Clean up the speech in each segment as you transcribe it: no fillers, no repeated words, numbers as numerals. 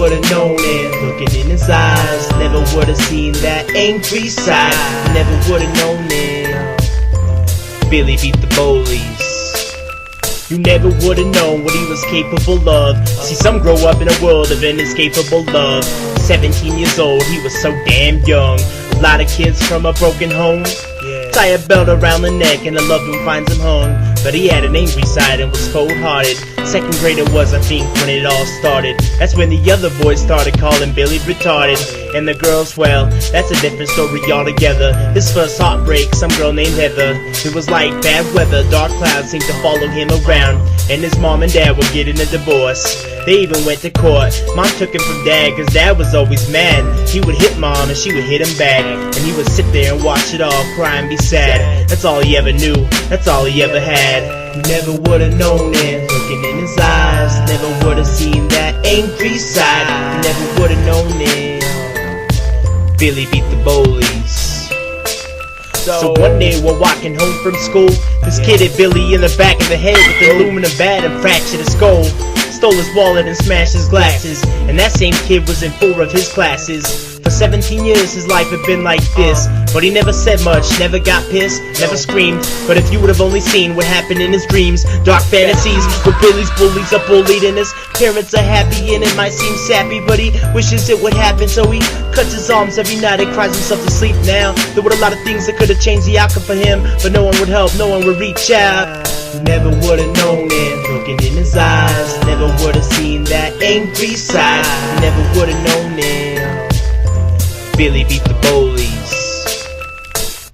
would've known it, looking in his eyes. Never would've seen that angry side. Never would've known it. Billy beat the bullies. You never would've known what he was capable of. See, some grow up in a world of inescapable love. 17 years old, he was so damn young. A lot of kids from a broken home tie a belt around the neck and a loved one finds him hung. But he had an angry side and was cold-hearted. Second grade it was, I think, when it all started. That's when the other boys started calling Billy retarded. And the girls, well, that's a different story altogether. His first heartbreak, some girl named Heather. It was like bad weather, dark clouds seemed to follow him around. And his mom and dad were getting a divorce. They even went to court. Mom took him from dad, cause dad was always mad. He would hit mom and she would hit him back. And he would sit there and watch it all, cry and be sad. That's all he ever knew, that's all he ever had. You never would've known it, looking in his eyes. Never would've seen that angry side. You never would've known it. Billy beat the bullies. So one day we're walking home from school. This kid hit Billy in the back of the head with an aluminum bat and fractured his skull. Stole his wallet and smashed his glasses. And that same kid was in 4 of his classes. For 17 years his life had been like this. But he never said much, never got pissed, never screamed. But if you would have only seen what happened in his dreams. Dark fantasies where Billy's bullies are bullied and his parents are happy. And it might seem sappy, but he wishes it would happen. So he cuts his arms every night and cries himself to sleep now. There were a lot of things that could have changed the outcome for him, but no one would help, no one would reach out. You never would have known it, looking in his eyes. Never would have seen that angry side. You never would have known it. Billy beat the bullies.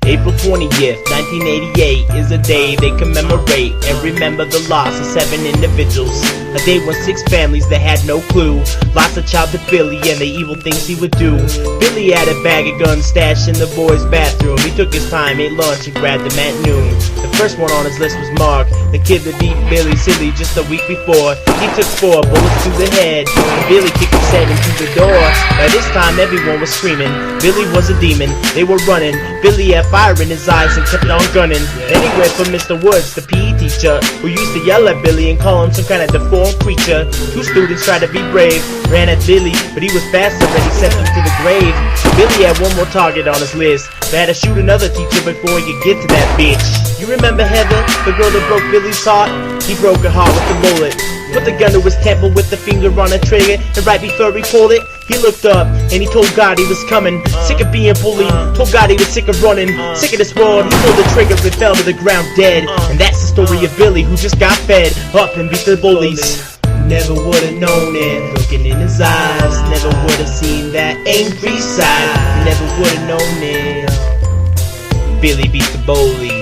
April 20th, 1988 is a day they commemorate and remember the loss of 7 individuals. A day when 6 families that had no clue lost a child to Billy and the evil things he would do. Billy had a bag of guns stashed in the boys' bathroom. He took his time, ate lunch, and grabbed them at noon. The first one on his list was Mark, the kid that beat Billy silly just a week before. He took 4 bullets to the head, and Billy kicked his head into the door. By this time everyone was screaming. Billy was a demon, they were running. Billy had fire in his eyes and kept on gunning. Then he went for Mr. Woods, the PE teacher, who used to yell at Billy and call him some kind of deformed creature. 2 students tried to be brave, ran at Billy, but he was faster and he sent them to the grave. Billy had 1 more target on his list, but had to shoot another teacher before he could get to that bitch. You remember Heather, the girl that broke Billy's heart? He broke her heart with a bullet. Put the gun to his temple with the finger on the trigger, and right before he pulled it, he looked up and he told God he was coming. Sick of being bullied, told God he was sick of running. Sick of this world, he pulled the trigger and fell to the ground dead. And that's the story of Billy, who just got fed up and beat the bullies. Never would've known it, looking in his eyes. Never would've seen that angry side. Never would've known it. Billy beat the bullies.